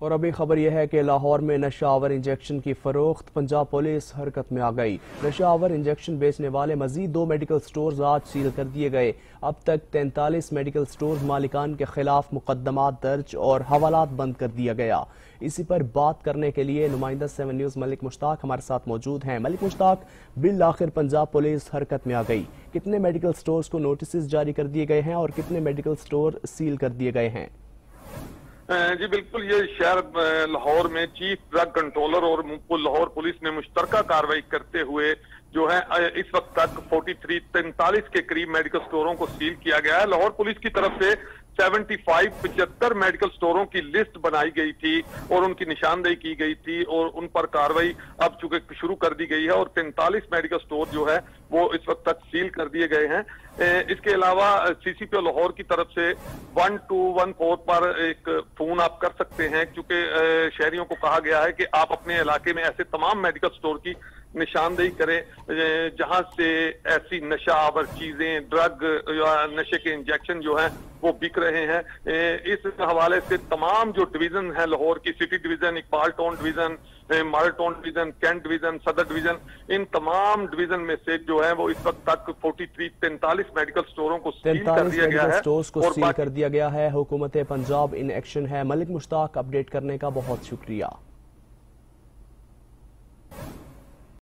اور ابھی خبر یہ ہے کہ لاہور میں نشہ آور انجیکشن کی فروخت، پنجاب پولیس حرکت میں آ گئی۔ نشہ آور انجیکشن بیچنے والے مزید 2 میڈیکل سٹورز آج سیل کر دیے گئے۔ اب تک 43 میڈیکل سٹورز مالکان کے خلاف مقدمات درج اور حوالات بند کر دیا گیا۔ اسی پر بات کرنے کے لیے نمائندہ 7 نیوز ملک مشتاق ہمارے ساتھ موجود ہیں۔ ملک مشتاق، بالآخر پنجاب پولیس حرکت میں آ گئی، کتنے میڈیکل سٹورز کو نوٹسز جاری کر دیے گئے ہیں اور کتنے میڈیکل سٹور سیل کر دیے گئے ہیں؟ جی بالکل، یہ شہر لاہور میں چیف ڈرگ کنٹرولر اور لاہور پولیس نے مشترکہ کارروائی کرتے ہوئے جو ہے اس وقت تک 43 کے قریب میڈیکل سٹوروں کو سیل کیا گیا ہے۔ لاہور پولیس کی طرف سے 75 میڈیکل سٹوروں کی لسٹ بنائی گئی تھی اور ان کی نشاندہی کی گئی تھی اور ان پر کارروائی اب چونکہ شروع کر دی گئی ہے اور 43 میڈیکل سٹور جو ہے وہ اس وقت تک سیل کر دیے گئے ہیں۔ اس کے علاوہ سی سی پی او لاہور کی طرف سے 1214 پر ایک فون آپ کر سکتے ہیں، کیونکہ شہریوں کو کہا گیا ہے کہ آپ اپنے علاقے میں ایسے تمام میڈیکل سٹور کی نشاندہی کریں جہاں سے ایسی نشہ آور چیزیں، ڈرگ یا نشے کے انجیکشن جو ہیں وہ بک رہے ہیں۔ اس حوالے سے تمام جو ڈویژن ہیں لاہور کی، city division, Iqbal town division, model town division, cantt division, Saddar division, ان تمام ڈویژن میں سے جو ہے وہ اس وقت تک 43 میڈیکل سٹوروں کو سیل کر دیا گیا ہے۔ سٹورز کو سیل کر دیا گیا ہے۔ حکومت پنجاب ان ایکشن ہے۔ ملک مشتاق، اپڈیٹ کرنے کا بہت شکریہ۔